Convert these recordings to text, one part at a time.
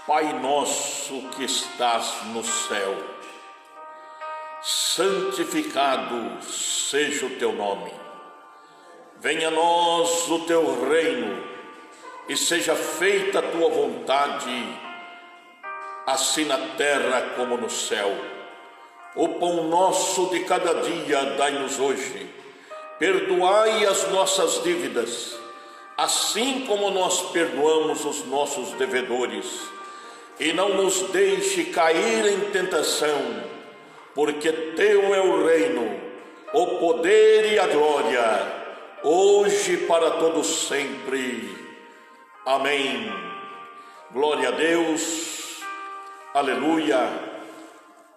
Pai nosso que estás no céu, santificado seja o teu nome. Venha a nós o teu reino e seja feita a tua vontade, assim na terra como no céu. O pão nosso de cada dia dai-nos hoje. Perdoai as nossas dívidas, assim como nós perdoamos os nossos devedores. E não nos deixe cair em tentação, porque teu é o reino, o poder e a glória, hoje e para todos sempre. Amém. Glória a Deus. Aleluia.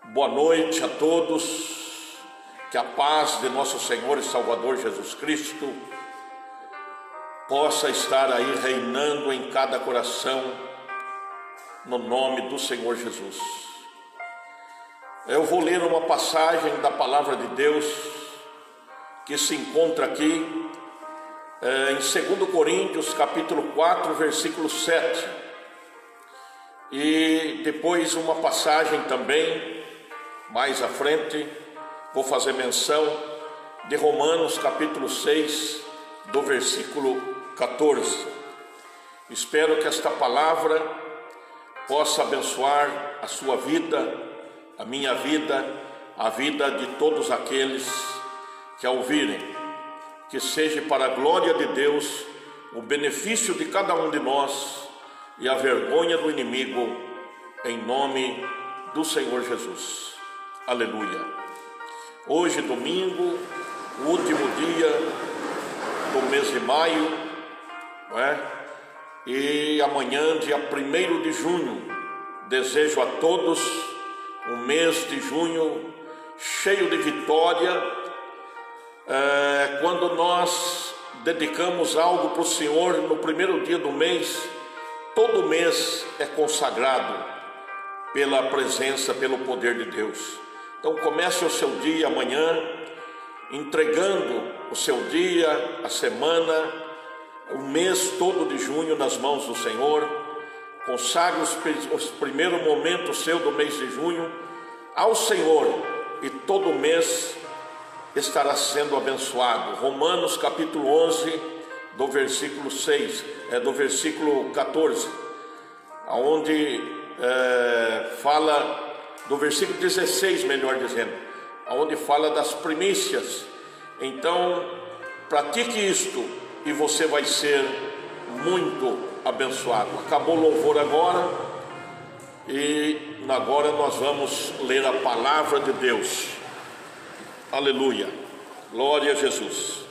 Boa noite a todos. Que a paz de nosso Senhor e Salvador Jesus Cristo possa estar aí reinando em cada coração, no nome do Senhor Jesus. Eu vou ler uma passagem da palavra de Deus que se encontra aqui em 2 Coríntios capítulo 4, versículo 7. E depois uma passagem também, mais à frente, vou fazer menção de Romanos capítulo 6, do versículo 14. Espero que esta palavra possa abençoar a sua vida, a minha vida, a vida de todos aqueles que a ouvirem. Que seja para a glória de Deus o benefício de cada um de nós e a vergonha do inimigo, em nome do Senhor Jesus. Aleluia. Hoje, domingo, o último dia do mês de maio, não é? E amanhã, dia 1º de junho, desejo a todos um mês de junho cheio de vitória. Quando nós dedicamos algo para o Senhor no primeiro dia do mês, todo mês é consagrado pela presença, pelo poder de Deus. Então comece o seu dia amanhã, entregando o seu dia, a semana, o mês todo de junho nas mãos do Senhor. Consagre os primeiros momentos seu do mês de junho ao Senhor, e todo mês estará sendo abençoado. Romanos capítulo 11, do versículo 6, do versículo 14, onde fala, do versículo 16, melhor dizendo, onde fala das primícias. Então, pratique isto e você vai ser muito abençoado. Acabou o louvor agora, e agora nós vamos ler a palavra de Deus. Aleluia, glória a Jesus.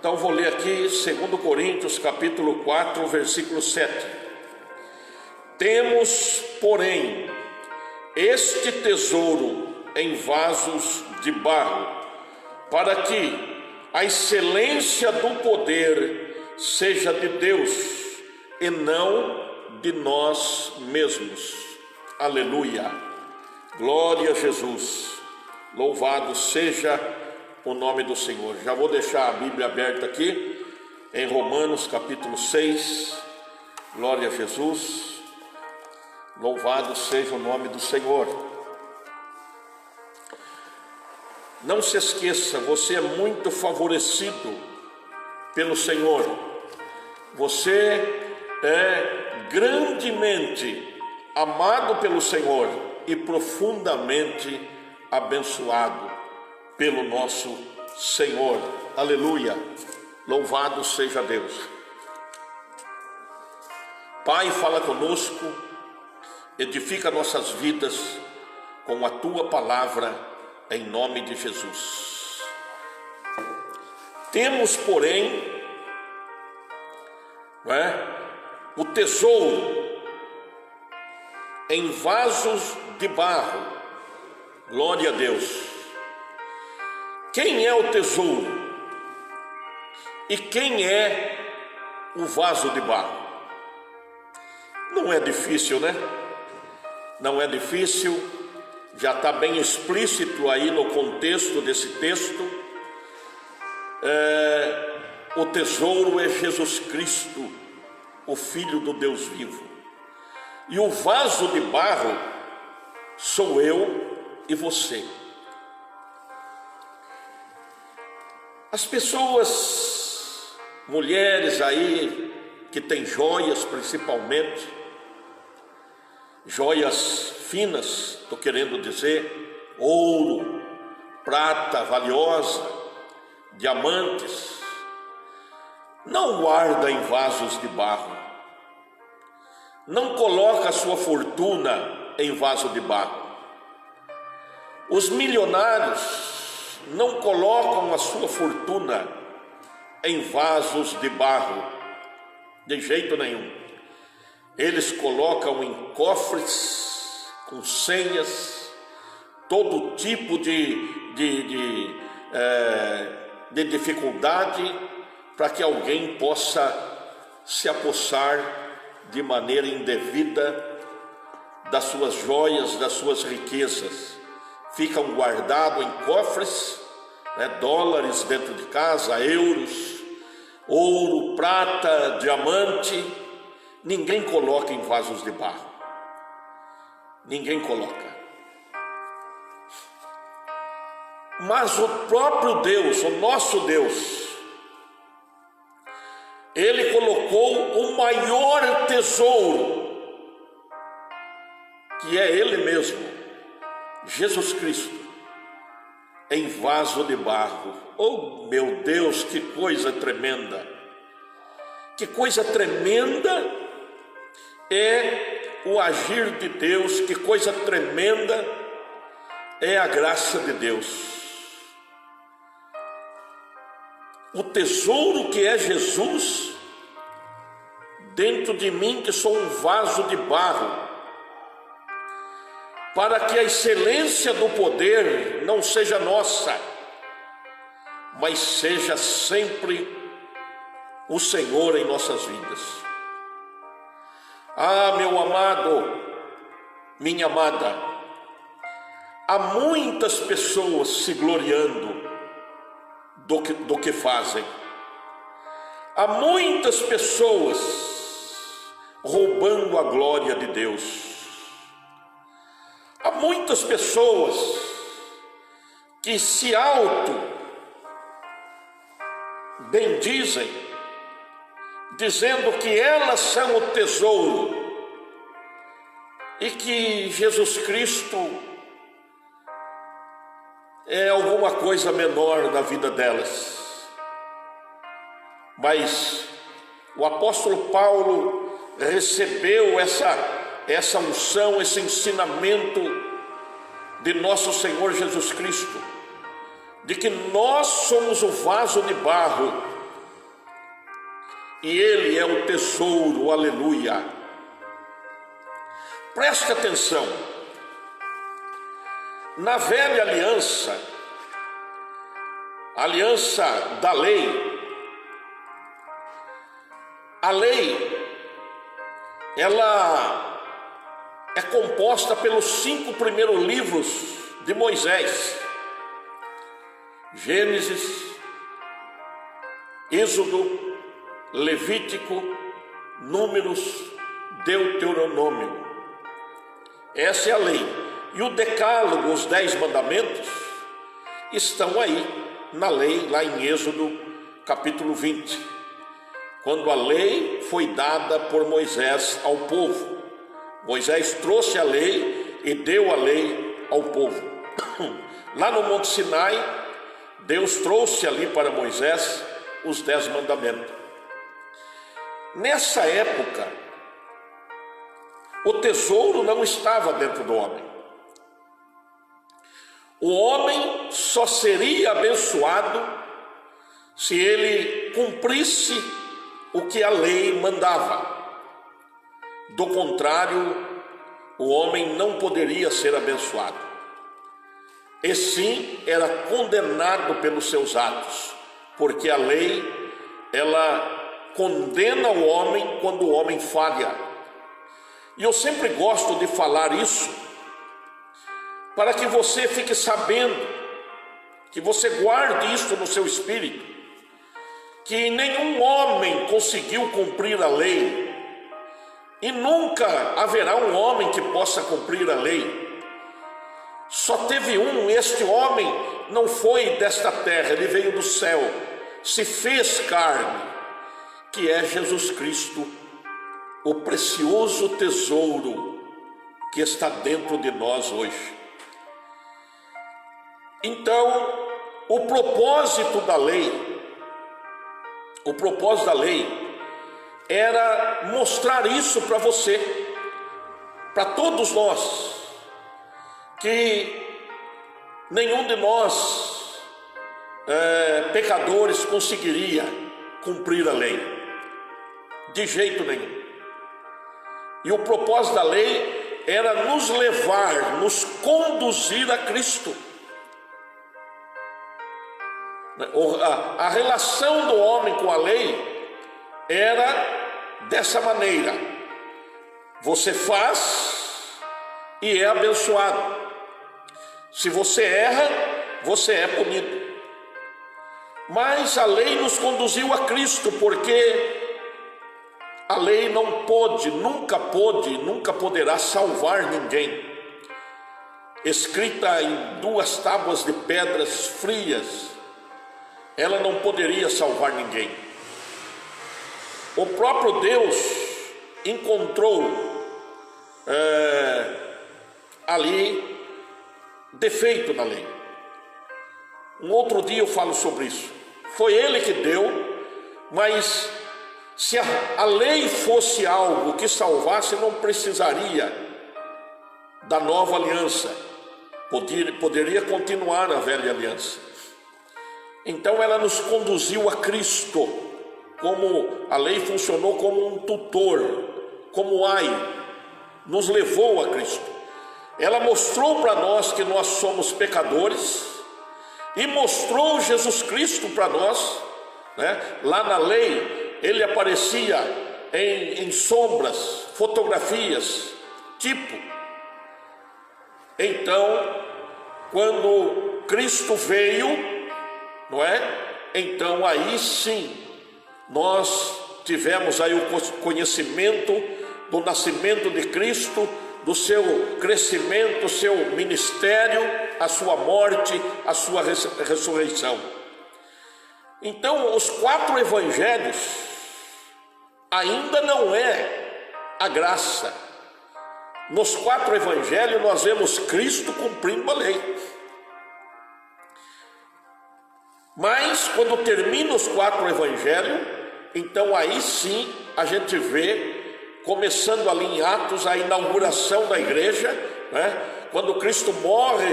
Então vou ler aqui 2 Coríntios capítulo 4, versículo 7. Temos, porém, este tesouro em vasos de barro, para que a excelência do poder seja de Deus e não de nós mesmos. Aleluia, glória a Jesus. Louvado seja o nome do Senhor. Já vou deixar a Bíblia aberta aqui em Romanos capítulo 6. Glória a Jesus. Louvado seja o nome do Senhor. Não se esqueça, você é muito favorecido pelo Senhor. Você é grandemente amado pelo Senhor e profundamente abençoado pelo nosso Senhor. Aleluia, louvado seja Deus. Pai, fala conosco, edifica nossas vidas com a tua palavra, em nome de Jesus. Temos, porém, o tesouro em vasos de barro. Glória a Deus. Quem é o tesouro? E quem é o vaso de barro? Não é difícil, né? Não é difícil, já está bem explícito aí no contexto desse texto. O tesouro é Jesus Cristo, o Filho do Deus vivo. e o vaso de barro sou eu e você. As pessoas, mulheres aí, que têm joias principalmente, joias finas, estou querendo dizer, ouro, prata valiosa, diamantes, não guarda em vasos de barro, não coloca a sua fortuna em vaso de barro. Os milionários não colocam a sua fortuna em vasos de barro, de jeito nenhum. Eles colocam em cofres com senhas, todo tipo de dificuldade, para que alguém possa se apossar de maneira indevida das suas joias, das suas riquezas. Ficam guardados em cofres, dólares dentro de casa, euros, ouro, prata, diamante. Ninguém coloca em vasos de barro. Ninguém coloca. Mas o próprio Deus, o nosso Deus, Ele colocou o maior tesouro, que é Ele mesmo, Jesus Cristo, em vaso de barro. Oh, meu Deus, que coisa tremenda! Que coisa tremenda é o agir de Deus, que coisa tremenda é a graça de Deus. O tesouro que é Jesus dentro de mim, que sou um vaso de barro, para que a excelência do poder não seja nossa, mas seja sempre o Senhor em nossas vidas. Ah, meu amado, minha amada, há muitas pessoas se gloriando do que fazem. Há muitas pessoas roubando a glória de Deus. Há muitas pessoas que se bendizem, dizendo que elas são o tesouro e que Jesus Cristo é alguma coisa menor na vida delas. Mas o apóstolo Paulo recebeu essa unção, esse ensinamento de nosso Senhor Jesus Cristo, de que nós somos o vaso de barro e Ele é o tesouro, aleluia. Preste atenção. Na velha aliança, a aliança da lei, a lei, ela é composta pelos 5 primeiros livros de Moisés: Gênesis, Êxodo, Levítico, Números, Deuteronômio. Essa é a lei. E o decálogo, os 10 mandamentos, estão aí na lei, lá em Êxodo capítulo 20, quando a lei foi dada por Moisés ao povo. Moisés trouxe a lei e deu a lei ao povo. Lá no Monte Sinai, Deus trouxe ali para Moisés os 10 mandamentos. Nessa época, o tesouro não estava dentro do homem. O homem só seria abençoado se ele cumprisse o que a lei mandava. Do contrário, o homem não poderia ser abençoado. E sim, era condenado pelos seus atos, porque a lei, ela condena o homem quando o homem falha. E eu sempre gosto de falar isso, para que você fique sabendo, que você guarde isso no seu espírito, que nenhum homem conseguiu cumprir a lei, e nunca haverá um homem que possa cumprir a lei. Só teve um, este homem não foi desta terra, ele veio do céu, se fez carne, que é Jesus Cristo, o precioso tesouro que está dentro de nós hoje. Então, o propósito da lei era mostrar isso para você, para todos nós, que nenhum de nós, pecadores, conseguiria cumprir a lei, de jeito nenhum. E o propósito da lei era nos levar, nos conduzir a Cristo. A relação do homem com a lei era dessa maneira: você faz e é abençoado. Se você erra, você é punido. Mas a lei nos conduziu a Cristo, porque a lei não pôde, nunca poderá salvar ninguém. Escrita em 2 tábuas de pedras frias, ela não poderia salvar ninguém. O próprio Deus encontrou ali defeito na lei. Um outro dia eu falo sobre isso. Foi ele que deu, mas se a lei fosse algo que salvasse, não precisaria da nova aliança. Poderia continuar a velha aliança. Então ela nos conduziu a Cristo, como a lei funcionou como um tutor, como nos levou a Cristo. Ela mostrou para nós que nós somos pecadores e mostrou Jesus Cristo para nós, né? Lá na lei ele aparecia em sombras, fotografias, tipo. Então, quando Cristo veio, não é? Então aí sim nós tivemos aí o conhecimento do nascimento de Cristo, do seu crescimento, o seu ministério, a sua morte, a sua ressurreição. Então os 4 evangelhos ainda não é a graça. Nos 4 evangelhos nós vemos Cristo cumprindo a lei. Mas quando termina os 4 evangelhos, então aí sim a gente vê, começando ali em Atos, a inauguração da igreja, né? Quando Cristo morre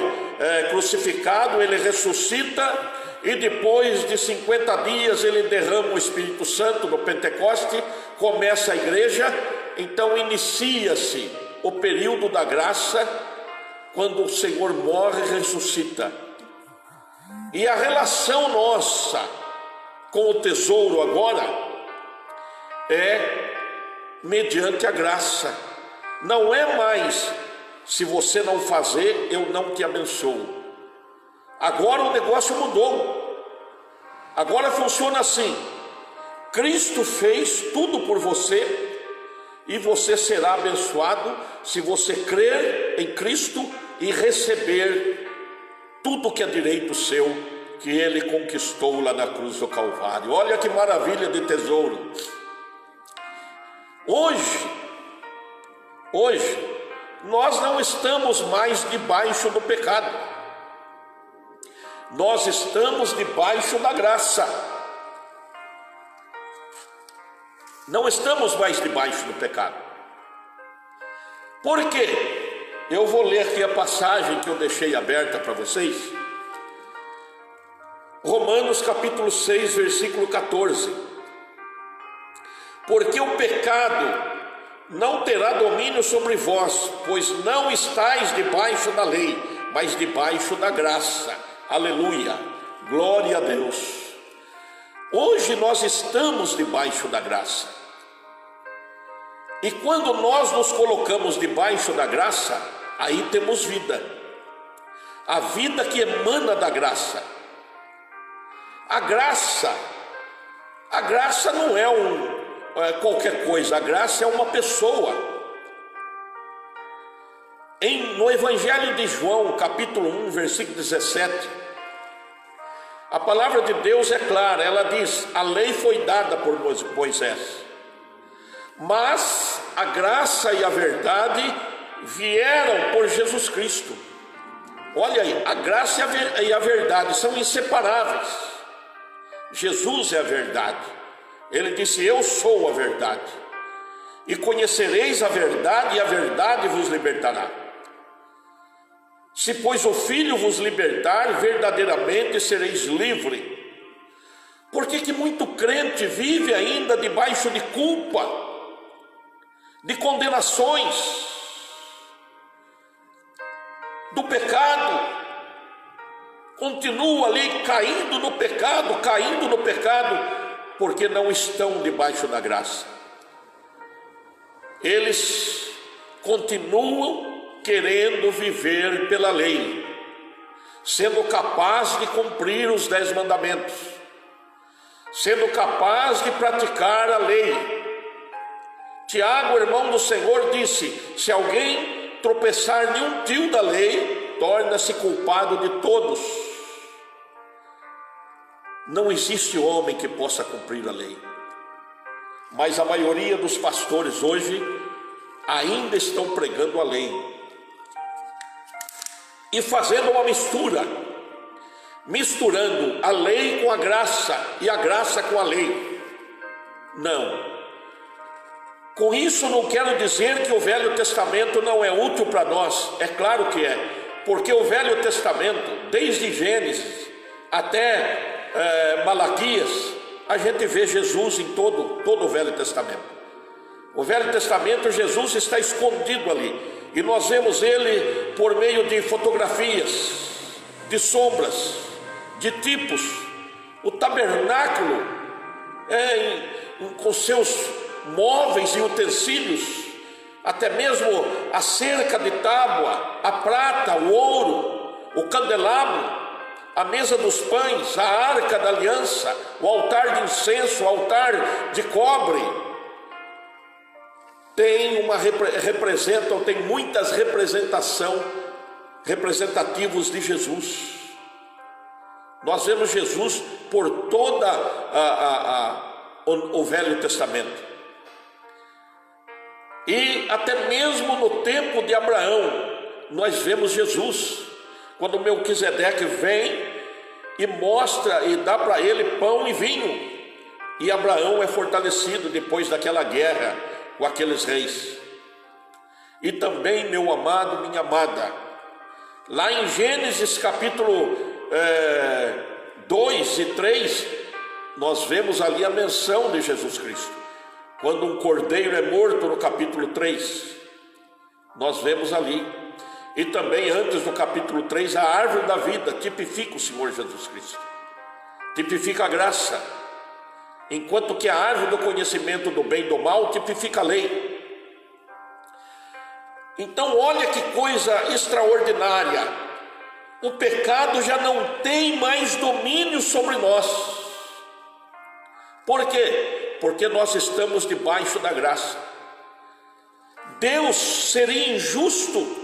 crucificado, ele ressuscita, e depois de 50 dias ele derrama o Espírito Santo no Pentecoste, começa a igreja. Então inicia-se o período da graça, quando o Senhor morre e ressuscita. E a relação nossa com o tesouro agora é mediante a graça. Não é mais, se você não fazer, eu não te abençoo. Agora o negócio mudou. Agora funciona assim: Cristo fez tudo por você, e você será abençoado se você crer em Cristo e receber tudo que é direito seu, que ele conquistou lá na cruz do Calvário. Olha que maravilha de tesouro. Hoje, nós não estamos mais debaixo do pecado. Nós estamos debaixo da graça. Não estamos mais debaixo do pecado. Por quê? Eu vou ler aqui a passagem que eu deixei aberta para vocês. Romanos capítulo 6, versículo 14. Porque o pecado não terá domínio sobre vós, pois não estáis debaixo da lei, mas debaixo da graça. Aleluia, glória a Deus. Hoje nós estamos debaixo da graça. E quando nós nos colocamos debaixo da graça, aí temos vida. A vida que emana da graça. A graça não é qualquer coisa, a graça é uma pessoa. No Evangelho de João, capítulo 1, versículo 17, a palavra de Deus é clara, ela diz: a lei foi dada por Moisés, mas a graça e a verdade vieram por Jesus Cristo. Olha aí, a graça e a verdade são inseparáveis. Jesus é a verdade. Ele disse: eu sou a verdade. E conhecereis a verdade, e a verdade vos libertará. Se, pois, o Filho vos libertar, verdadeiramente sereis livre. Por que muito crente vive ainda debaixo de culpa, de condenações, do pecado? Continua ali caindo no pecado, porque não estão debaixo da graça. Eles continuam querendo viver pela lei, sendo capaz de cumprir os 10 mandamentos, sendo capaz de praticar a lei. Tiago, irmão do Senhor, disse: se alguém tropeçar em um tio da lei, torna-se culpado de todos. Não existe homem que possa cumprir a lei, mas a maioria dos pastores hoje ainda estão pregando a lei e fazendo uma misturando a lei com a graça e a graça com a lei. Não. Com isso não quero dizer que o Velho Testamento não é útil para nós. É claro que é, porque o Velho Testamento, desde Gênesis até Malaquias, a gente vê Jesus em todo o Velho Testamento. O Velho Testamento, Jesus está escondido ali, e nós vemos ele por meio de fotografias, de sombras, de tipos. O tabernáculo com seus móveis e utensílios, até mesmo a cerca de tábua, a prata, o ouro, o candelabro, a mesa dos pães, a arca da aliança, o altar de incenso, o altar de cobre, tem muitas representativos de Jesus. Nós vemos Jesus por toda o Velho Testamento, e até mesmo no tempo de Abraão nós vemos Jesus, quando Melquisedeque vem e mostra e dá para ele pão e vinho, e Abraão é fortalecido depois daquela guerra com aqueles reis. E também, meu amado, minha amada, lá em Gênesis capítulo 2 e 3, nós vemos ali a menção de Jesus Cristo, quando um cordeiro é morto, no capítulo 3, nós vemos ali. E também antes do capítulo 3, a árvore da vida tipifica o Senhor Jesus Cristo, tipifica a graça, enquanto que a árvore do conhecimento do bem e do mal tipifica a lei. Então olha que coisa extraordinária, o pecado já não tem mais domínio sobre nós. Por quê? Porque nós estamos debaixo da graça. Deus seria injusto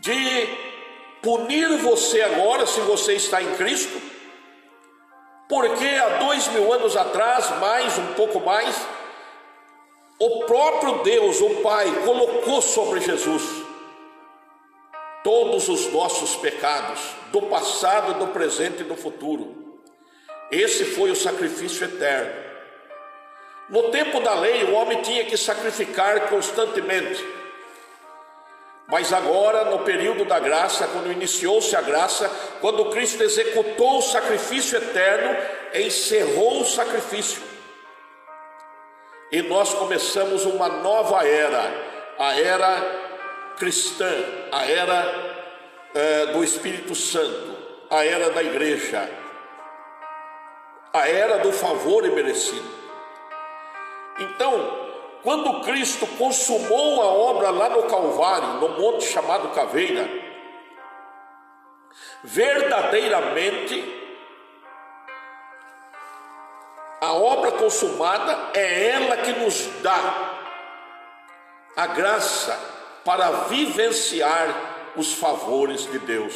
de punir você agora, se você está em Cristo, porque há 2000 anos atrás, um pouco mais, o próprio Deus, o Pai, colocou sobre Jesus todos os nossos pecados, do passado, do presente e do futuro. Esse foi o sacrifício eterno. No tempo da lei, o homem tinha que sacrificar constantemente. Mas agora, no período da graça, quando iniciou-se a graça, quando Cristo executou o sacrifício eterno, encerrou o sacrifício. E nós começamos uma nova era, a era cristã, a era do Espírito Santo, a era da igreja, a era do favor imerecido. Então, quando Cristo consumou a obra lá no Calvário, no monte chamado Caveira, verdadeiramente a obra consumada é ela que nos dá a graça para vivenciar os favores de Deus.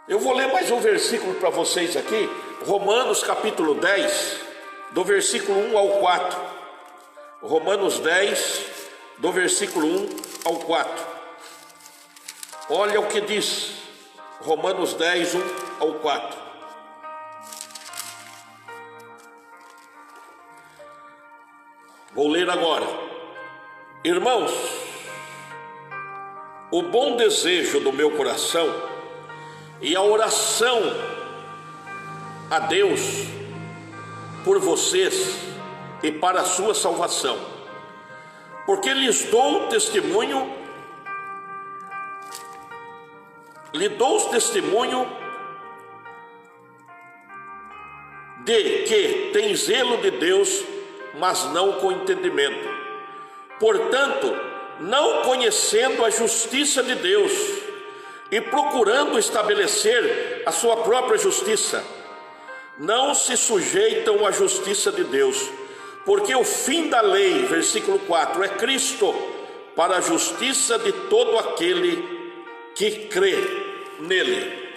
Eu vou ler mais um versículo para vocês aqui, Romanos capítulo 10, do versículo 1 ao 4. Romanos 10, do versículo 1 ao 4. Olha o que diz, Romanos 10, 1 ao 4. Vou ler agora. Irmãos, o bom desejo do meu coração e a oração a Deus por vocês e para a sua salvação, porque lhe dou testemunho de que tem zelo de Deus, mas não com entendimento. Portanto, não conhecendo a justiça de Deus e procurando estabelecer a sua própria justiça, não se sujeitam à justiça de Deus, porque o fim da lei, versículo 4, é Cristo para a justiça de todo aquele que crê nele.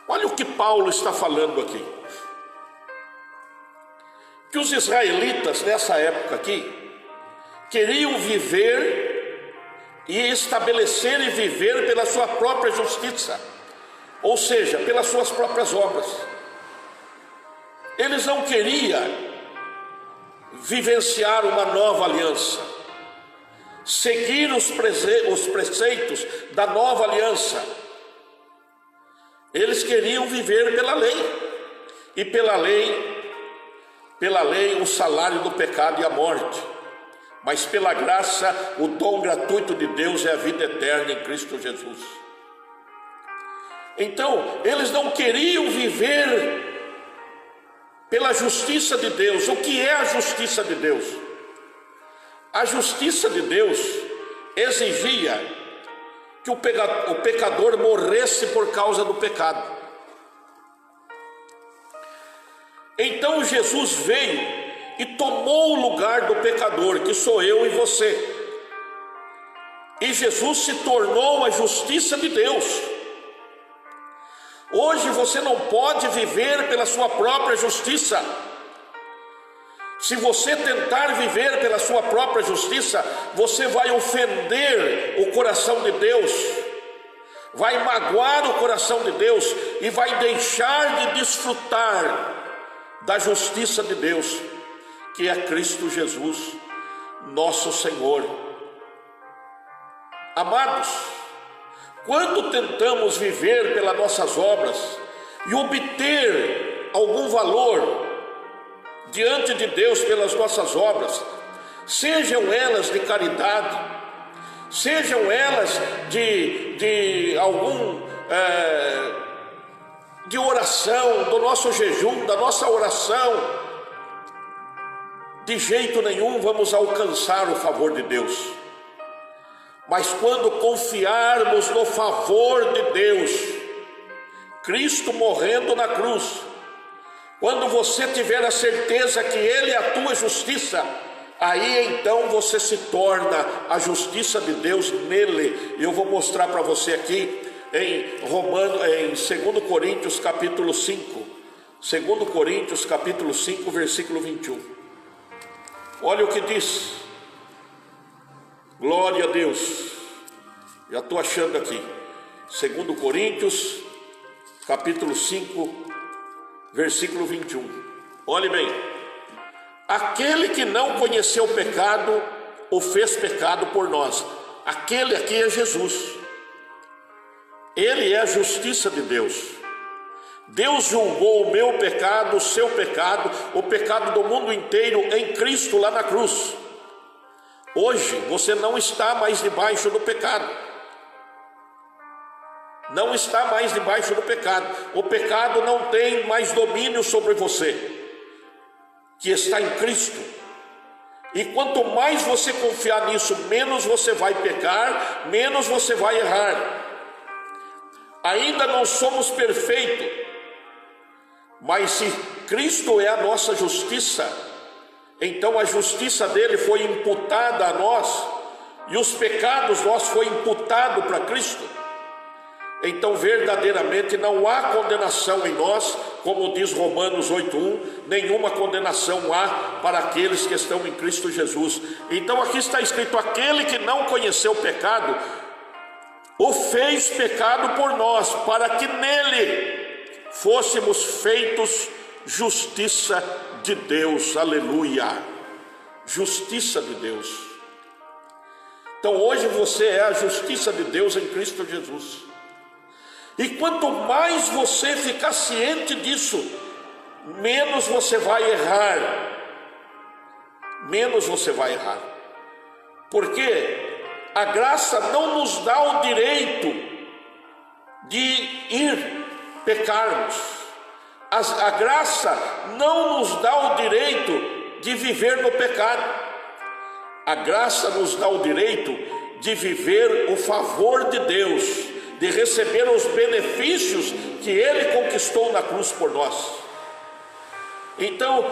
Olha o que Paulo está falando aqui. Que os israelitas nessa época aqui queriam viver e estabelecer e viver pela sua própria justiça, ou seja, pelas suas próprias obras. Eles não queriam vivenciar uma nova aliança, seguir os preceitos da nova aliança. Eles queriam viver pela lei, e pela lei o salário do pecado e a morte, mas pela graça o dom gratuito de Deus é a vida eterna em Cristo Jesus. Então eles não queriam viver pela justiça de Deus. O que é a justiça de Deus? A justiça de Deus exigia que o pecador morresse por causa do pecado. Então Jesus veio e tomou o lugar do pecador, que sou eu e você. E Jesus se tornou a justiça de Deus. Hoje você não pode viver pela sua própria justiça. Se você tentar viver pela sua própria justiça, você vai ofender o coração de Deus, vai magoar o coração de Deus e vai deixar de desfrutar da justiça de Deus, que é Cristo Jesus, nosso Senhor. Amados, quando tentamos viver pelas nossas obras e obter algum valor diante de Deus pelas nossas obras, sejam elas de caridade, sejam elas de de oração, do nosso jejum, da nossa oração, de jeito nenhum vamos alcançar o favor de Deus. Mas quando confiarmos no favor de Deus, Cristo morrendo na cruz, quando você tiver a certeza que Ele é a tua justiça, aí então você se torna a justiça de Deus nele. E eu vou mostrar para você aqui em 2 Coríntios capítulo 5, 2 Coríntios capítulo 5, versículo 21. Olha o que diz. Glória a Deus. Já estou achando aqui. 2 Coríntios capítulo 5, versículo 21. Olhe bem. Aquele que não conheceu o pecado, o fez pecado por nós. Aquele aqui é Jesus. Ele é a justiça de Deus. Deus julgou o meu pecado, o seu pecado, o pecado do mundo inteiro em Cristo lá na cruz. Hoje você não está mais debaixo do pecado. Não está mais debaixo do pecado. O pecado não tem mais domínio sobre você, que está em Cristo. E quanto mais você confiar nisso, menos você vai pecar, menos você vai errar. Ainda não somos perfeitos, mas se Cristo é a nossa justiça, então a justiça dele foi imputada a nós, e os pecados nossos foi imputado para Cristo. Então verdadeiramente não há condenação em nós, como diz Romanos 8:1, nenhuma condenação há para aqueles que estão em Cristo Jesus. Então aqui está escrito: aquele que não conheceu o pecado, o fez pecado por nós, para que nele fôssemos feitos justiça de Deus. Aleluia! Justiça de Deus. Então hoje você é a justiça de Deus em Cristo Jesus. E quanto mais você ficar ciente disso, menos você vai errar. Menos você vai errar. Porque a graça não nos dá o direito de ir pecarmos. A graça não nos dá o direito de viver no pecado. A graça nos dá o direito de viver o favor de Deus, de receber os benefícios que Ele conquistou na cruz por nós. Então,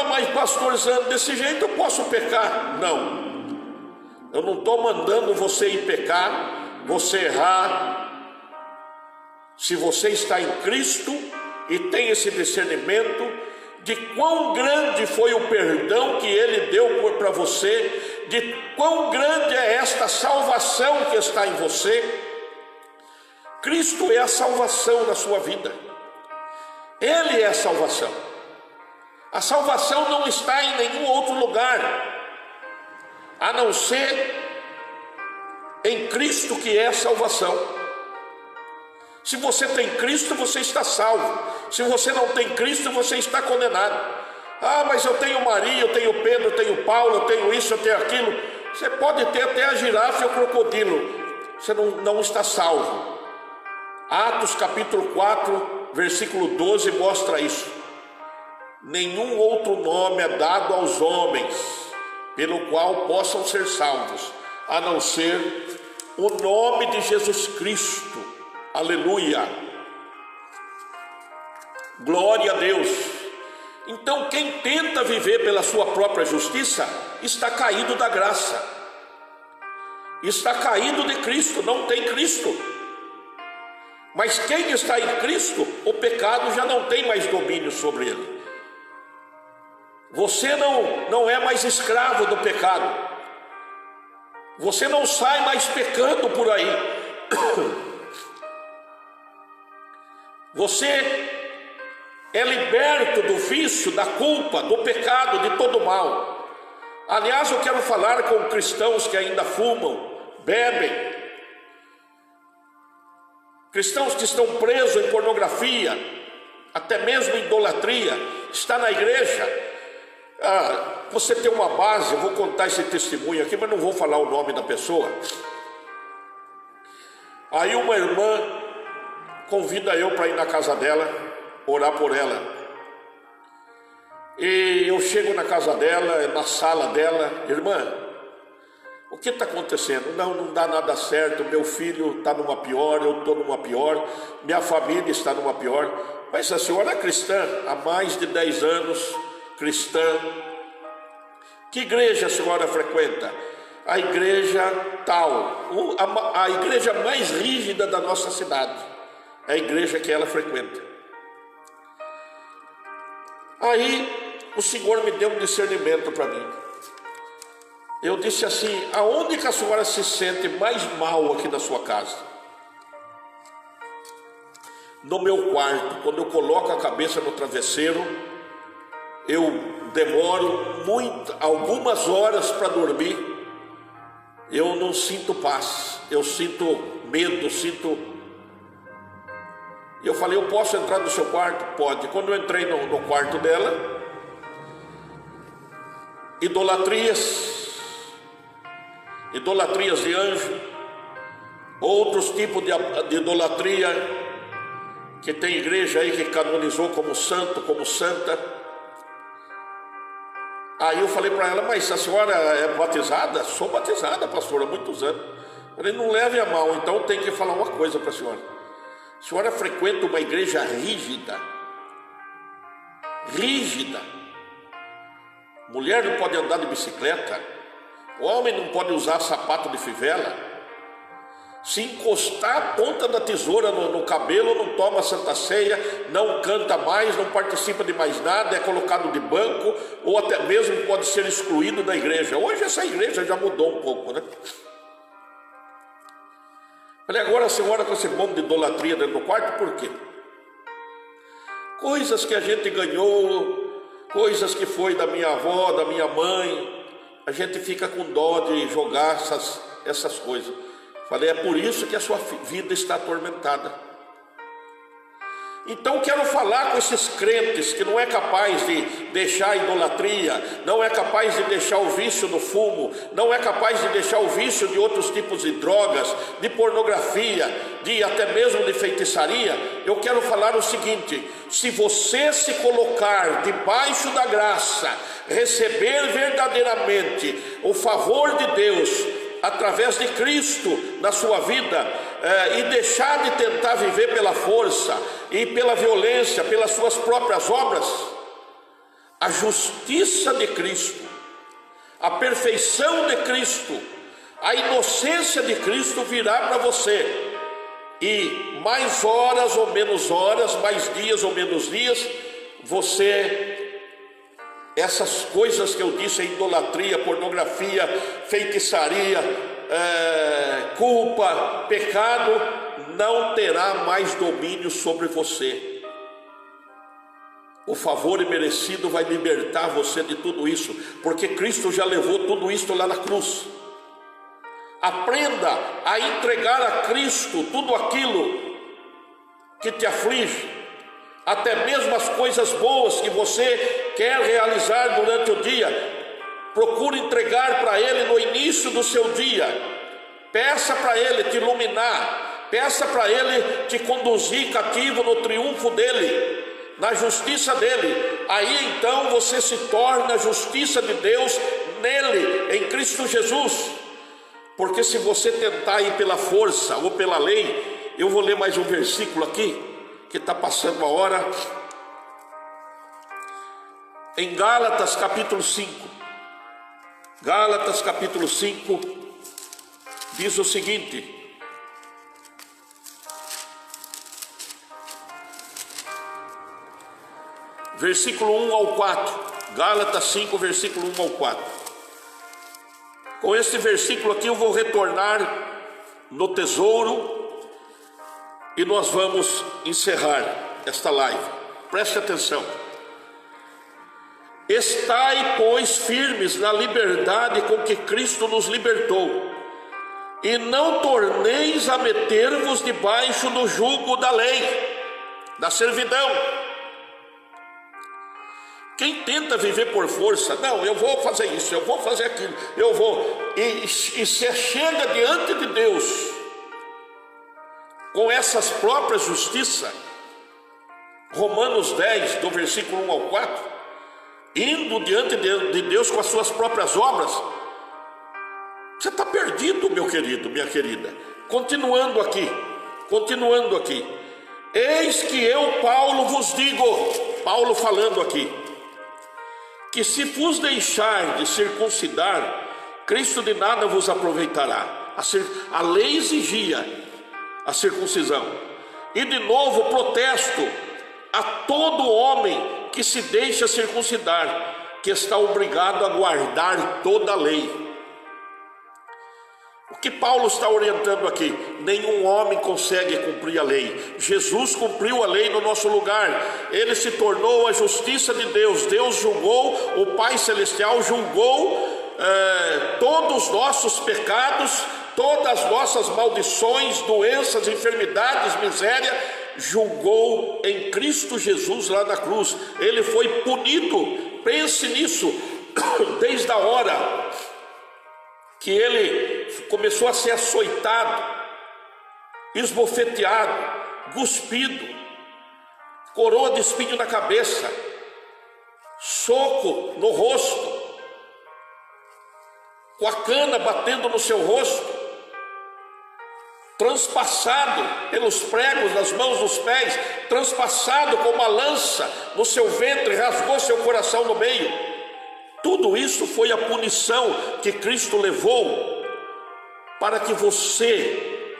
mas pastor Zano, desse jeito eu posso pecar? Não, eu não estou mandando você ir pecar, você errar. Se você está em Cristo e tem esse discernimento de quão grande foi o perdão que Ele deu para você, de quão grande é esta salvação que está em você. Cristo é a salvação na sua vida. Ele é a salvação. A salvação não está em nenhum outro lugar, a não ser em Cristo, que é a salvação. Se você tem Cristo, você está salvo. Se você não tem Cristo, você está condenado. Mas eu tenho Maria, eu tenho Pedro, eu tenho Paulo, eu tenho isso, eu tenho aquilo. Você pode ter até a girafa e o crocodilo, você não está salvo. Atos capítulo 4, versículo 12 mostra isso. Nenhum outro nome é dado aos homens pelo qual possam ser salvos, a não ser o nome de Jesus Cristo. Aleluia! Glória a Deus! Então quem tenta viver pela sua própria justiça está caído da graça, está caído de Cristo, não tem Cristo. Mas quem está em Cristo, o pecado já não tem mais domínio sobre ele. Você não é mais escravo do pecado. Você não sai mais pecando por aí. Você é liberto do vício, da culpa, do pecado, de todo mal. Aliás, eu quero falar com cristãos que ainda fumam, bebem, cristãos que estão presos em pornografia, até mesmo em idolatria, está na igreja. Você tem uma base, eu vou contar esse testemunho aqui, mas não vou falar o nome da pessoa. Aí uma irmã convida eu para ir na casa dela, orar por ela. E eu chego na casa dela, na sala dela: irmã, o que está acontecendo? Não dá nada certo, meu filho está numa pior, eu estou numa pior, minha família está numa pior. Mas a senhora é cristã há mais de 10 anos, cristã. Que igreja a senhora frequenta? A igreja tal, a igreja mais rígida da nossa cidade, é a igreja que ela frequenta. Aí o Senhor me deu um discernimento para mim. Eu disse assim: aonde que a senhora se sente mais mal aqui na sua casa? No meu quarto. Quando eu coloco a cabeça no travesseiro, eu demoro algumas horas para dormir. Eu não sinto paz, eu sinto medo, Eu falei: eu posso entrar no seu quarto? Pode. Quando eu entrei no quarto dela, idolatrias de anjo, outros tipos de idolatria, que tem igreja aí que canonizou como santo, como santa. Aí eu falei para ela: mas a senhora é batizada? Sou batizada, pastor, há muitos anos. Eu falei: não leve a mal, então tem que falar uma coisa para a senhora. A senhora frequenta uma igreja rígida, rígida. Mulher não pode andar de bicicleta, o homem não pode usar sapato de fivela. Se encostar a ponta da tesoura no cabelo, não toma Santa Ceia, não canta mais, não participa de mais nada, é colocado de banco, ou até mesmo pode ser excluído da igreja. Hoje essa igreja já mudou um pouco, né? Falei, agora você mora com esse monte de idolatria dentro do quarto, por quê? Coisas que a gente ganhou, coisas que foi da minha avó, da minha mãe, a gente fica com dó de jogar essas coisas. Falei, é por isso que a sua vida está atormentada. Então quero falar com esses crentes que não é capaz de deixar a idolatria, não é capaz de deixar o vício do fumo, não é capaz de deixar o vício de outros tipos de drogas, de pornografia, de até mesmo de feitiçaria. Eu quero falar o seguinte: se você se colocar debaixo da graça, receber verdadeiramente o favor de Deus através de Cristo na sua vida, e deixar de tentar viver pela força e pela violência, pelas suas próprias obras, a justiça de Cristo, a perfeição de Cristo, a inocência de Cristo virá para você, e mais horas ou menos horas, mais dias ou menos dias, essas coisas que eu disse, idolatria, pornografia, feitiçaria, culpa, pecado, não terá mais domínio sobre você. O favor imerecido vai libertar você de tudo isso, porque Cristo já levou tudo isso lá na cruz. Aprenda a entregar a Cristo tudo aquilo que te aflige, até mesmo as coisas boas que você quer realizar durante o dia. Procure entregar para Ele no início do seu dia. Peça para Ele te iluminar, peça para Ele te conduzir cativo no triunfo dEle, na justiça dEle. Aí então você se torna a justiça de Deus nele, em Cristo Jesus. Porque se você tentar ir pela força ou pela lei, eu vou ler mais um versículo aqui, que está passando a hora, em Gálatas capítulo 5. Gálatas capítulo 5 diz o seguinte: versículo 1 ao 4, Gálatas 5, versículo 1 ao 4. Com esse versículo aqui eu vou retornar no tesouro e nós vamos encerrar esta live. Preste atenção. Estai, pois, firmes na liberdade com que Cristo nos libertou, e não torneis a meter-vos debaixo do jugo da lei, da servidão. Quem tenta viver por força, não, eu vou fazer isso, eu vou fazer aquilo, eu vou, e se chega diante de Deus com essas próprias justiças, Romanos 10, do versículo 1 ao 4, indo diante de Deus com as suas próprias obras, você está perdido, meu querido, minha querida. Continuando aqui, eis que eu, Paulo, vos digo, Paulo falando aqui, que se vos deixar de circuncidar, Cristo de nada vos aproveitará. A lei exigia a circuncisão. E de novo protesto a todo homem que se deixa circuncidar, que está obrigado a guardar toda a lei. O que Paulo está orientando aqui? Nenhum homem consegue cumprir a lei. Jesus cumpriu a lei no nosso lugar. Ele se tornou a justiça de Deus. Deus julgou, o Pai Celestial julgou todos os nossos pecados, todas as nossas maldições, doenças, enfermidades, miséria, julgou em Cristo Jesus lá na cruz. Ele foi punido, pense nisso, desde a hora que ele começou a ser açoitado, esbofeteado, cuspido, coroa de espinho na cabeça, soco no rosto, com a cana batendo no seu rosto, transpassado pelos pregos nas mãos dos pés, transpassado com uma lança no seu ventre, rasgou seu coração no meio. Tudo isso foi a punição que Cristo levou para que você,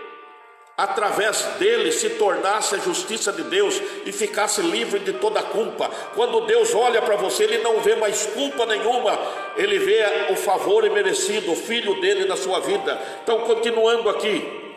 através dele, se tornasse a justiça de Deus e ficasse livre de toda culpa. Quando Deus olha para você, ele não vê mais culpa nenhuma, ele vê o favor imerecido, o Filho dele na sua vida. Então, continuando aqui,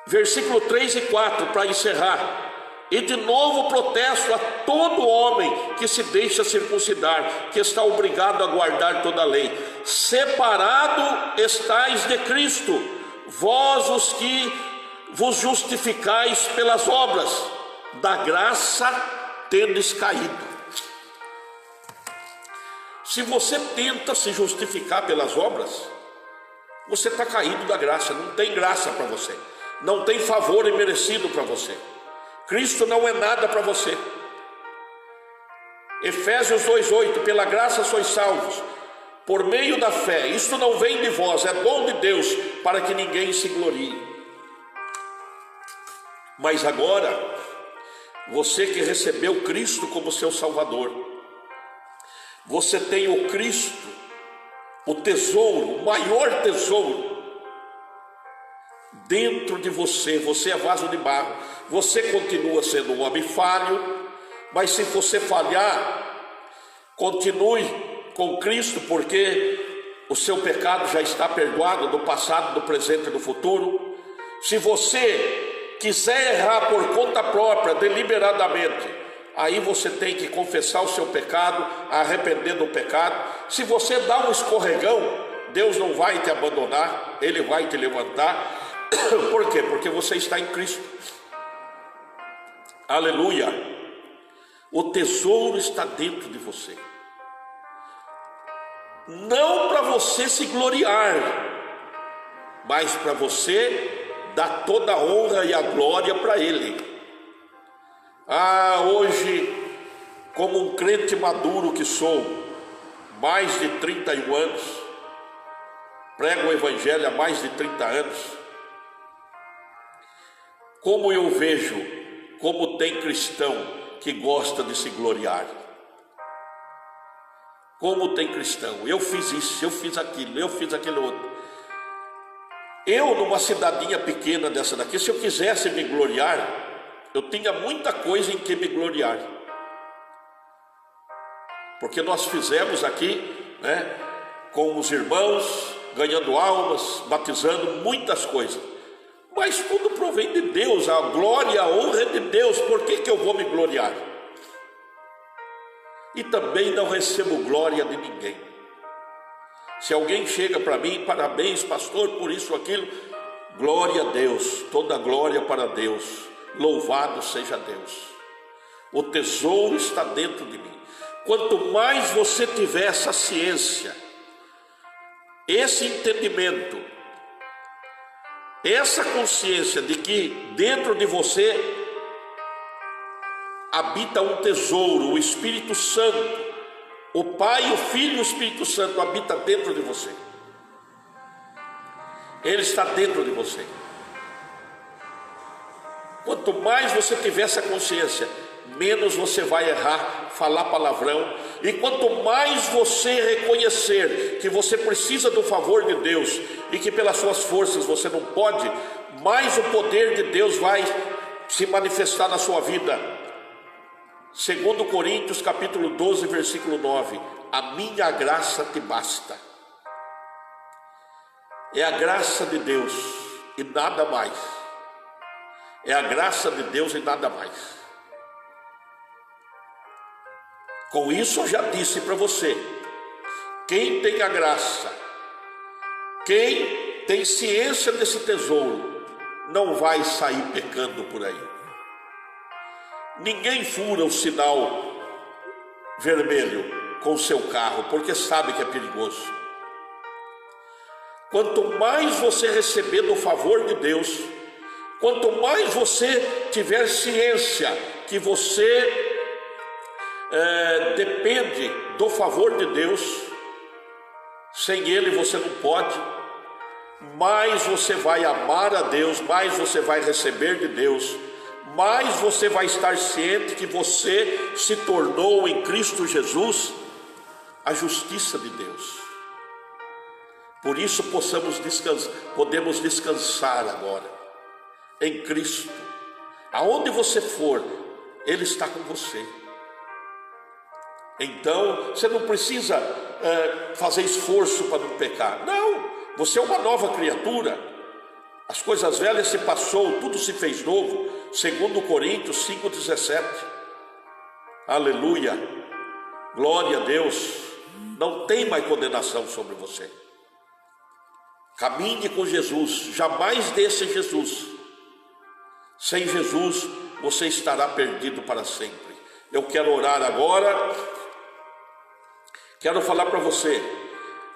versículo 3 e 4, para encerrar. E de novo protesto a todo homem que se deixa circuncidar, que está obrigado a guardar toda a lei. Separado estais de Cristo, vós os que vos justificais pelas obras, da graça tendes caído. Se você tenta se justificar pelas obras, você está caído da graça, não tem graça para você, não tem favor imerecido para você. Cristo não é nada para você. Efésios 2:8, pela graça sois salvos, por meio da fé. Isto não vem de vós, é dom de Deus, para que ninguém se glorie. Mas agora, você que recebeu Cristo como seu Salvador, você tem o Cristo, o tesouro, o maior tesouro, dentro de você. Você é vaso de barro, você continua sendo um homem falho, mas se você falhar, continue com Cristo, porque o seu pecado já está perdoado, do passado, do presente e do futuro. Se você quiser errar por conta própria, deliberadamente, aí você tem que confessar o seu pecado, arrepender do pecado. Se você dá um escorregão, Deus não vai te abandonar, Ele vai te levantar. Por quê? Porque você está em Cristo. Aleluia. O tesouro está dentro de você. Não para você se gloriar, mas para você dar toda a honra e a glória para Ele. Hoje, como um crente maduro que sou, mais de 31 anos, prego o Evangelho há mais de 30 anos, como eu vejo, como tem cristão que gosta de se gloriar. Como tem cristão, eu fiz isso, eu fiz aquilo, eu fiz aquilo outro. Eu, numa cidadinha pequena dessa daqui, se eu quisesse me gloriar, eu tinha muita coisa em que me gloriar. Porque nós fizemos aqui, com os irmãos, ganhando almas, batizando, muitas coisas. Mas tudo provém de Deus, a glória e a honra é de Deus. Por que eu vou me gloriar? E também não recebo glória de ninguém. Se alguém chega para mim, parabéns pastor por isso ou aquilo, glória a Deus, toda glória para Deus, louvado seja Deus. O tesouro está dentro de mim. Quanto mais você tiver essa ciência, esse entendimento, essa consciência de que dentro de você habita um tesouro, o Espírito Santo, o Pai, o Filho e o Espírito Santo habita dentro de você. Ele está dentro de você. Quanto mais você tiver essa consciência, menos você vai errar, falar palavrão. E quanto mais você reconhecer que você precisa do favor de Deus e que pelas suas forças você não pode, mais o poder de Deus vai se manifestar na sua vida. 2 Coríntios capítulo 12, versículo 9: a minha graça te basta. É a graça de Deus e nada mais. É a graça de Deus e nada mais. Com isso eu já disse para você, quem tem a graça, quem tem ciência desse tesouro, não vai sair pecando por aí. Ninguém fura o sinal vermelho com o seu carro, porque sabe que é perigoso. Quanto mais você receber do favor de Deus, quanto mais você tiver ciência que você depende do favor de Deus, Sem Ele você não pode. Mais você vai amar a Deus, mais você vai receber de Deus, mais você vai estar ciente que você se tornou em Cristo Jesus a justiça de Deus. Por isso podemos descansar agora em Cristo. Aonde você for, Ele está com você. Então você não precisa fazer esforço para não pecar. Não, você é uma nova criatura. As coisas velhas se passou, tudo se fez novo. 2 Coríntios 5,17. Aleluia, glória a Deus. Não tem mais condenação sobre você. Caminhe com Jesus, jamais deixe Jesus. Sem Jesus você estará perdido para sempre. Eu quero orar agora. Quero falar para você,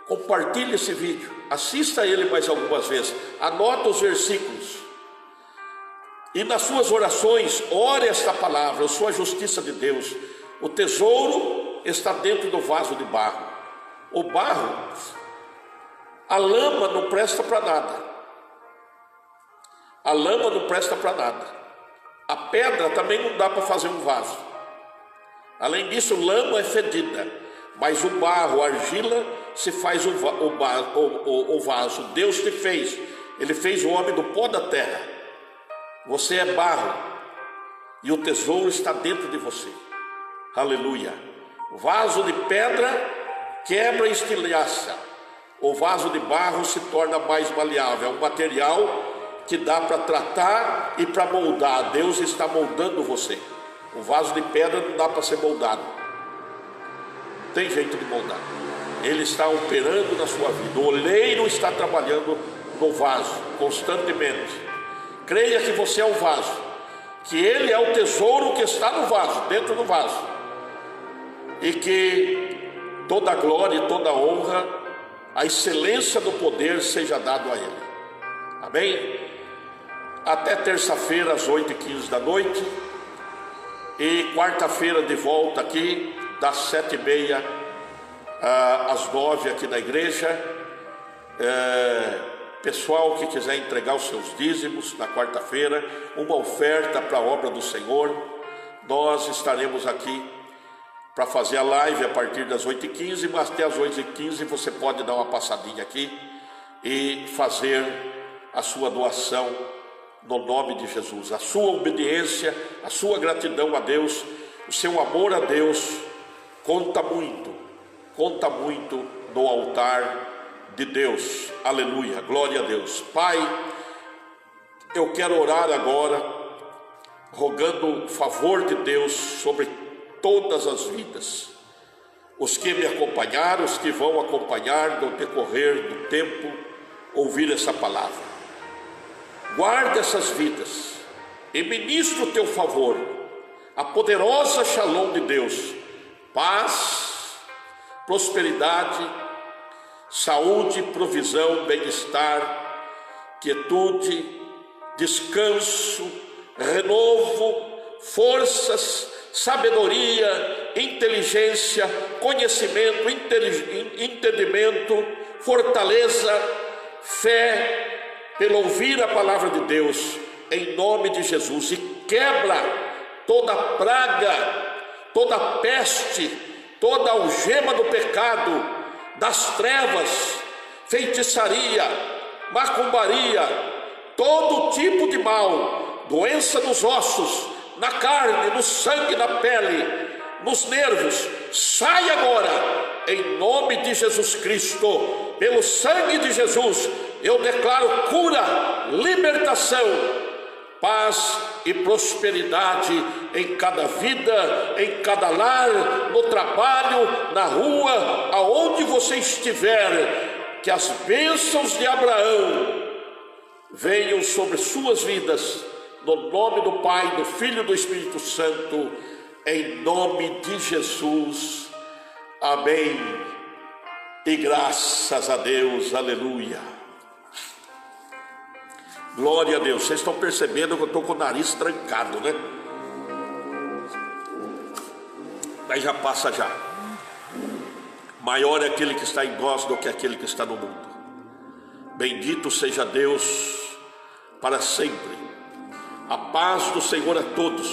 compartilhe esse vídeo, assista ele mais algumas vezes, anota os versículos e nas suas orações ore esta palavra. Eu sou a justiça de Deus. O tesouro está dentro do vaso de barro. O barro, a lama não presta para nada. A lama não presta para nada. A pedra também não dá para fazer um vaso. Além disso, lama é fedida. Mas o barro, a argila, se faz o vaso. Deus te fez. Ele fez o homem do pó da terra. Você é barro. E o tesouro está dentro de você. Aleluia. O vaso de pedra quebra e estilhaça. O vaso de barro se torna mais maleável. É um material que dá para tratar e para moldar. Deus está moldando você. O vaso de pedra não dá para ser moldado. Tem jeito de moldar. Ele está operando na sua vida. O oleiro está trabalhando no vaso constantemente. Creia que você é o vaso, que Ele é o tesouro que está no vaso, dentro do vaso, e que toda a glória e toda a honra, a excelência do poder seja dado a Ele. Amém? Até terça-feira às 8h15 da noite, e quarta-feira de volta aqui das 7h30 às 9h aqui na igreja. Pessoal que quiser entregar os seus dízimos na quarta-feira, uma oferta para a obra do Senhor, nós estaremos aqui para fazer a live a partir das 8h15, mas até as 8h15 você pode dar uma passadinha aqui e fazer a sua doação no nome de Jesus. A sua obediência, a sua gratidão a Deus, o seu amor a Deus conta muito no altar de Deus. Aleluia, glória a Deus. Pai, eu quero orar agora, rogando o favor de Deus sobre todas as vidas, os que me acompanharam, os que vão acompanhar no decorrer do tempo, ouvir essa palavra. Guarda essas vidas e ministra o teu favor, a poderosa Shalom de Deus, paz, prosperidade, saúde, provisão, bem-estar, quietude, descanso, renovo, forças, sabedoria, inteligência, conhecimento, entendimento, fortaleza, fé, pelo ouvir a palavra de Deus, em nome de Jesus, e quebra toda praga, toda peste, toda algema do pecado, das trevas, feitiçaria, macumbaria, todo tipo de mal, doença nos ossos, na carne, no sangue, na pele, nos nervos, sai agora, em nome de Jesus Cristo, pelo sangue de Jesus, eu declaro cura, libertação, paz e prosperidade em cada vida, em cada lar, no trabalho, na rua, aonde você estiver, que as bênçãos de Abraão venham sobre suas vidas, no nome do Pai, do Filho e do Espírito Santo, em nome de Jesus, amém, e graças a Deus, aleluia. Glória a Deus. Vocês estão percebendo que eu estou com o nariz trancado, né? Mas já passa já. maior é aquele que está em nós do que aquele que está no mundo. Bendito seja Deus para sempre. A paz do Senhor a todos.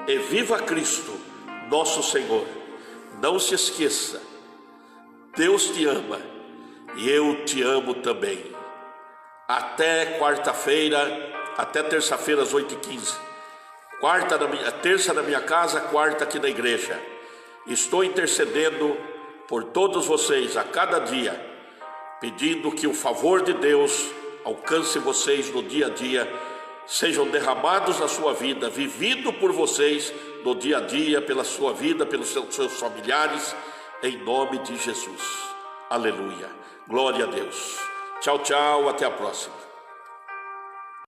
E viva Cristo, nosso Senhor. Não se esqueça, Deus te ama e eu te amo também. Até quarta-feira, até terça-feira às 8h15. Terça na minha casa, quarta aqui na igreja. Estou intercedendo por todos vocês a cada dia, pedindo que o favor de Deus alcance vocês no dia a dia, sejam derramados na sua vida, vivido por vocês no dia a dia, pela sua vida, pelos seus familiares, em nome de Jesus. Aleluia. Glória a Deus. Tchau, tchau. Até a próxima.